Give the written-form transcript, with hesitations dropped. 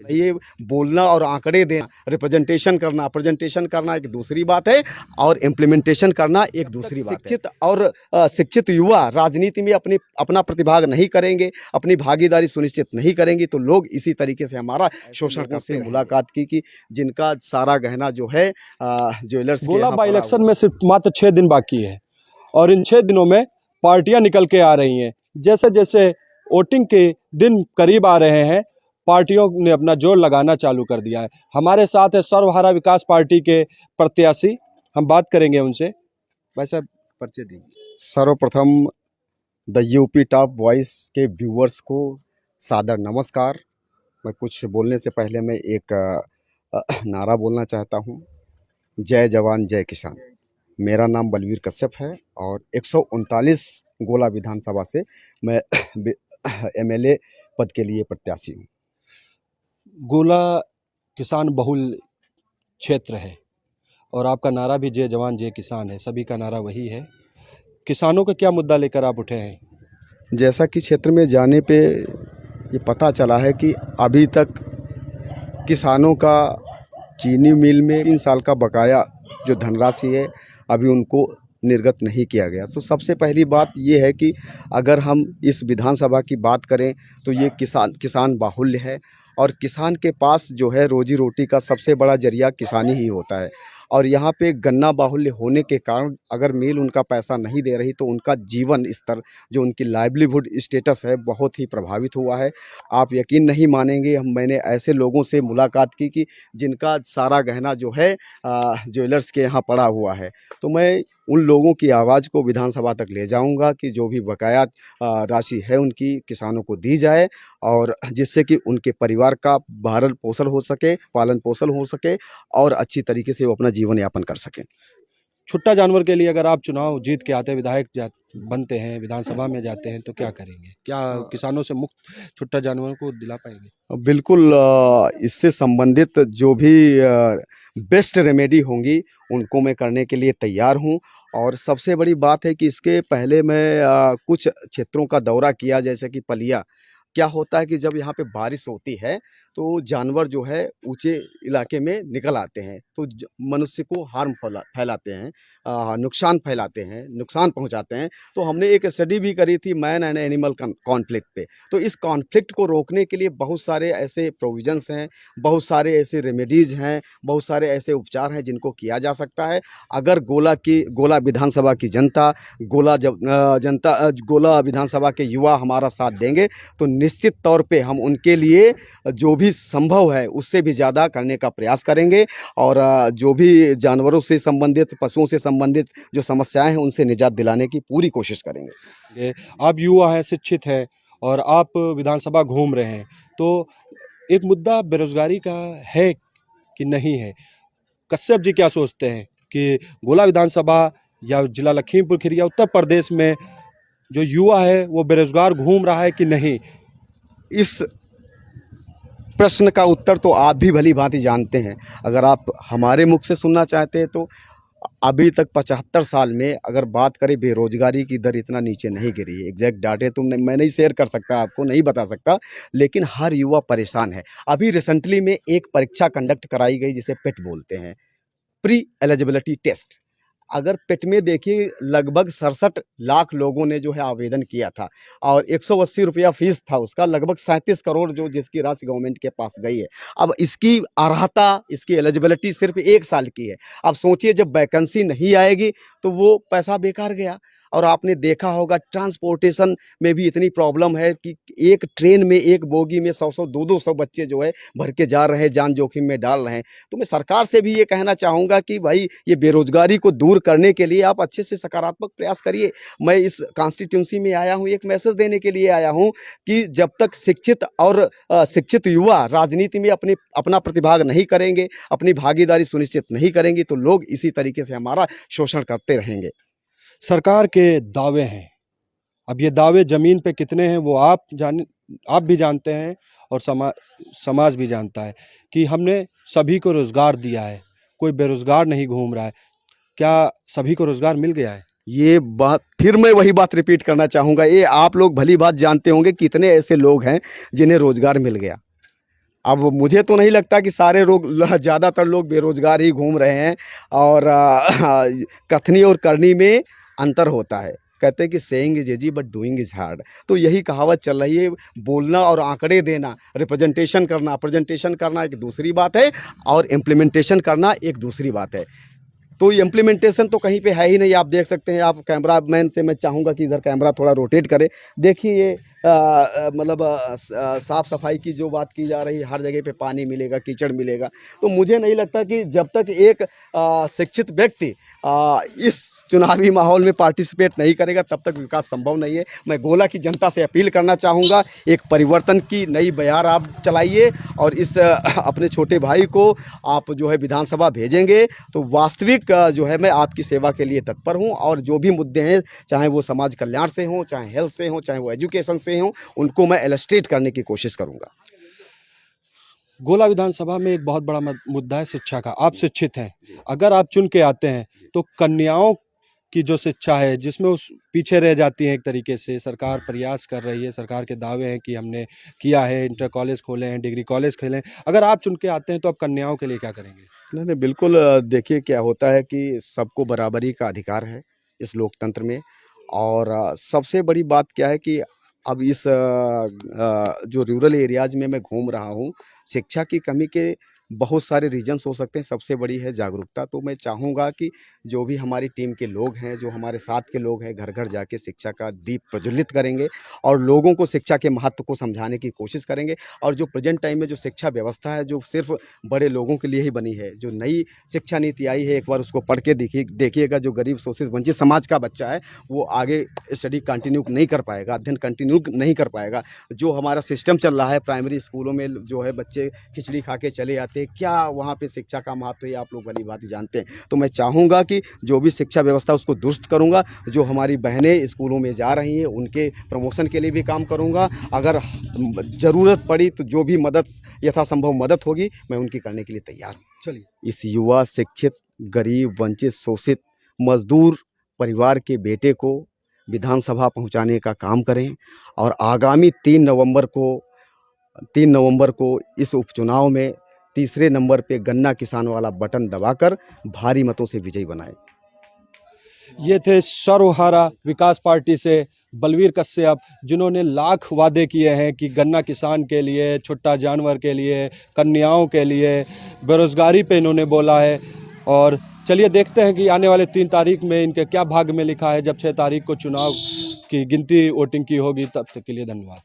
ये बोलना और आंकड़े देना, प्रेजेंटेशन करना एक दूसरी बात है और इम्प्लीमेंटेशन करना एक दूसरी बात है। शिक्षित और शिक्षित युवा राजनीति में अपना प्रतिभाग नहीं करेंगे, अपनी भागीदारी सुनिश्चित नहीं करेंगे तो लोग इसी तरीके से हमारा शोषण करते हैं। मुलाकात की जिनका सारा गहना जो है ज्वेलर्स गोला बाई इलेक्शन में सिर्फ मात्र 6 दिन बाकी है और इन 6 दिनों में पार्टियां निकल के आ रही हैं। जैसे जैसे वोटिंग के दिन करीब आ रहे हैं, पार्टियों ने अपना जोर लगाना चालू कर दिया है। हमारे साथ है सर्वहारा विकास पार्टी के प्रत्याशी, हम बात करेंगे उनसे। भाई साहब परिचय दीजिए। सर्वप्रथम द यूपी टॉप वॉइस के व्यूअर्स को सादर नमस्कार। मैं कुछ बोलने से पहले मैं एक नारा बोलना चाहता हूँ। जय जवान जय किसान। मेरा नाम बलवीर कश्यप है और 139 गोला विधानसभा से मैं एमएलए पद के लिए प्रत्याशी हूँ। गोला किसान बहुल क्षेत्र है और आपका नारा भी जय जवान जय किसान है, सभी का नारा वही है। किसानों का क्या मुद्दा लेकर आप उठे हैं? जैसा कि क्षेत्र में जाने पे ये पता चला है कि अभी तक किसानों का चीनी मिल में 3 साल का बकाया जो धनराशि है अभी उनको निर्गत नहीं किया गया। तो सबसे पहली बात ये है कि अगर हम इस विधानसभा की बात करें तो ये किसान बाहुल्य है और किसान के पास जो है रोजी रोटी का सबसे बड़ा जरिया किसानी ही होता है। और यहाँ पे गन्ना बाहुल्य होने के कारण अगर मिल उनका पैसा नहीं दे रही तो उनका जीवन स्तर जो उनकी लाइवलीहुड स्टेटस है बहुत ही प्रभावित हुआ है। आप यकीन नहीं मानेंगे, मैंने ऐसे लोगों से मुलाकात की कि जिनका सारा गहना जो है ज्वेलर्स के यहाँ पड़ा हुआ है। तो मैं उन लोगों की आवाज़ को विधानसभा तक ले जाऊंगा कि जो भी बकाया राशि है उनकी किसानों को दी जाए और जिससे कि उनके परिवार का भरण पोषण हो सके, पालन पोषण हो सके और अच्छी तरीके से वो अपना जीवन यापन कर सकें। छुट्टा जानवर के लिए अगर आप चुनाव जीत के आते हैं, विधायक बनते हैं, विधानसभा में जाते हैं तो क्या करेंगे? क्या किसानों से मुक्त छुट्टा जानवर को दिला पाएंगे? बिल्कुल, इससे संबंधित जो भी बेस्ट रेमेडी होंगी उनको मैं करने के लिए तैयार हूं। और सबसे बड़ी बात है कि इसके पहले मैं कुछ क्षेत्रों का दौरा किया, जैसे कि पलिया। क्या होता है कि जब यहाँ पे बारिश होती है तो जानवर जो है ऊंचे इलाके में निकल आते हैं तो मनुष्य को हार्म फैलाते हैं, नुकसान फैलाते हैं, नुकसान पहुंचाते हैं। तो हमने एक स्टडी भी करी थी मैन एंड एनिमल कॉन्फ्लिक्ट पे। तो इस कॉन्फ्लिक्ट को रोकने के लिए बहुत सारे ऐसे प्रोविजंस हैं, बहुत सारे ऐसे रेमेडीज़ हैं, बहुत सारे ऐसे उपचार हैं जिनको किया जा सकता है। अगर गोला विधानसभा की जनता, गोला विधानसभा के युवा हमारा साथ देंगे तो निश्चित तौर पे हम उनके लिए जो भी संभव है उससे भी ज़्यादा करने का प्रयास करेंगे और जो भी जानवरों से संबंधित, पशुओं से संबंधित जो समस्याएं हैं उनसे निजात दिलाने की पूरी कोशिश करेंगे। आप युवा हैं, शिक्षित हैं और आप विधानसभा घूम रहे हैं, तो एक मुद्दा बेरोजगारी का है कि नहीं है? कश्यप जी क्या सोचते हैं कि गोला विधानसभा या जिला लखीमपुर खीरी या उत्तर प्रदेश में जो युवा है वो बेरोजगार घूम रहा है कि नहीं? इस प्रश्न का उत्तर तो आप भी भली भांति जानते हैं। अगर आप हमारे मुख से सुनना चाहते हैं तो अभी तक 75 साल में अगर बात करें बेरोजगारी की दर इतना नीचे नहीं गिरी है। एग्जैक्ट डाटे मैं नहीं शेयर कर सकता, आपको नहीं बता सकता, लेकिन हर युवा परेशान है। अभी रिसेंटली में एक परीक्षा कंडक्ट कराई गई जिसे पेट बोलते हैं, प्री एलिजिबिलिटी टेस्ट। अगर पेट में देखिए लगभग 67 लाख लोगों ने जो है आवेदन किया था और 180 रुपया फीस था उसका, लगभग 37 करोड़ जो जिसकी राशि गवर्नमेंट के पास गई है। अब इसकी अर्हता, इसकी एलिजिबिलिटी सिर्फ 1 साल की है। अब सोचिए जब वैकेंसी नहीं आएगी तो वो पैसा बेकार गया। और आपने देखा होगा ट्रांसपोर्टेशन में भी इतनी प्रॉब्लम है कि एक ट्रेन में एक बोगी में 100-100, 200 बच्चे जो है भर के जा रहे हैं, जान जोखिम में डाल रहे हैं। तो मैं सरकार से भी ये कहना चाहूँगा कि भाई ये बेरोजगारी को दूर करने के लिए आप अच्छे से सकारात्मक प्रयास करिए। मैं इस कॉन्स्टिट्यूंसी में आया हूँ एक मैसेज देने के लिए आया हूँ कि जब तक शिक्षित और शिक्षित युवा राजनीति में अपना प्रतिभाग नहीं करेंगे, अपनी भागीदारी सुनिश्चित नहीं करेंगे तो लोग इसी तरीके से हमारा शोषण करते रहेंगे। सरकार के दावे हैं, अब ये दावे ज़मीन पे कितने हैं वो आप भी जानते हैं और समाज भी जानता है कि हमने सभी को रोज़गार दिया है, कोई बेरोज़गार नहीं घूम रहा है। क्या सभी को रोज़गार मिल गया है? ये बात फिर मैं वही बात रिपीट करना चाहूँगा, ये आप लोग भली बात जानते होंगे कितने ऐसे लोग हैं जिन्हें रोज़गार मिल गया। अब मुझे तो नहीं लगता कि सारे लोग ज़्यादातर लोग बेरोजगार ही घूम रहे हैं और कथनी और करनी में अंतर होता है। कहते हैं कि saying is easy but doing is hard. तो यही कहावत चल रही है, बोलना और आंकड़े देना, रिप्रेजेंटेशन करना, प्रेजेंटेशन करना एक दूसरी बात है और इम्प्लीमेंटेशन करना एक दूसरी बात है। तो इम्प्लीमेंटेशन तो कहीं पे है ही नहीं। आप देख सकते हैं, आप कैमरा मैन से मैं चाहूँगा कि इधर कैमरा थोड़ा रोटेट करे। देखिए ये मतलब साफ़ सफाई की जो बात की जा रही है, हर जगह पे पानी मिलेगा, कीचड़ मिलेगा। तो मुझे नहीं लगता कि जब तक एक शिक्षित व्यक्ति इस चुनावी माहौल में पार्टिसिपेट नहीं करेगा तब तक विकास संभव नहीं है। मैं गोला की जनता से अपील करना चाहूँगा, एक परिवर्तन की नई बयार आप चलाइए और इस अपने छोटे भाई को आप जो है विधानसभा भेजेंगे तो वास्तविक जो है मैं आपकी सेवा के लिए तत्पर हूँ। और जो भी मुद्दे हैं, चाहे वो समाज कल्याण से हों, चाहे हेल्थ से हों, चाहे वो एजुकेशन से हों, उनको मैं इलस्ट्रेट करने की कोशिश करूँगा। गोला विधानसभा में एक बहुत बड़ा मुद्दा है शिक्षा का। आप शिक्षित हैं, अगर आप चुन के आते हैं तो कन्याओं की जो शिक्षा है जिसमें उस पीछे रह जाती हैं, एक तरीके से सरकार प्रयास कर रही है, सरकार के दावे हैं कि हमने किया है, इंटर कॉलेज खोले हैं, डिग्री कॉलेज खोले हैं। अगर आप चुन के आते हैं तो आप कन्याओं के लिए क्या करेंगे? नहीं, नहीं, बिल्कुल देखिए क्या होता है कि सबको बराबरी का अधिकार है इस लोकतंत्र में। और सबसे बड़ी बात क्या है कि अब इस जो रूरल एरियाज़ में मैं घूम रहा हूँ, शिक्षा की कमी के बहुत सारे रीज़न्स हो सकते हैं। सबसे बड़ी है जागरूकता। तो मैं चाहूँगा कि जो भी हमारी टीम के लोग हैं, जो हमारे साथ के लोग हैं, घर-घर जाके शिक्षा का दीप प्रज्वलित करेंगे और लोगों को शिक्षा के महत्व को समझाने की कोशिश करेंगे। और जो प्रेज़ेंट टाइम में जो शिक्षा व्यवस्था है, जो सिर्फ़ बड़े लोगों के लिए ही बनी है, जो नई शिक्षा नीति आई है, एक बार उसको पढ़ के देखिएगा। जो गरीब, शोषित, वंचित समाज का बच्चा है, वो आगे स्टडी कंटिन्यू नहीं कर पाएगा, अध्ययन कंटिन्यू नहीं कर पाएगा। जो हमारा सिस्टम चल रहा है प्राइमरी स्कूलों में, जो है बच्चे खिचड़ी खा के चले आते हैं, क्या वहाँ पे शिक्षा का महत्व है, आप लोग भली-भांति जानते हैं। तो मैं चाहूँगा कि जो भी शिक्षा व्यवस्था उसको दुरुस्त करूँगा। जो हमारी बहनें स्कूलों में जा रही हैं, उनके प्रमोशन के लिए भी काम करूँगा। अगर ज़रूरत पड़ी तो जो भी मदद यथासंभव मदद होगी, मैं उनकी करने के लिए तैयार हूँ। चलिए, इस युवा, शिक्षित, गरीब, वंचित, शोषित, मज़दूर परिवार के बेटे को विधानसभा पहुँचाने का काम करें और आगामी 3 नवंबर को इस उपचुनाव में तीसरे नंबर पे गन्ना किसान वाला बटन दबाकर भारी मतों से विजयी बनाएं। ये थे सर्वहारा विकास पार्टी से बलवीर कश्यप, जिन्होंने लाख वादे किए हैं कि गन्ना किसान के लिए, छुट्टा जानवर के लिए, कन्याओं के लिए, बेरोजगारी पे इन्होंने बोला है। और चलिए देखते हैं कि आने वाले 3 तारीख में इनके क्या भाग्य में लिखा है, जब 6 तारीख को चुनाव की गिनती वोटिंग की होगी। तब तक के लिए धन्यवाद।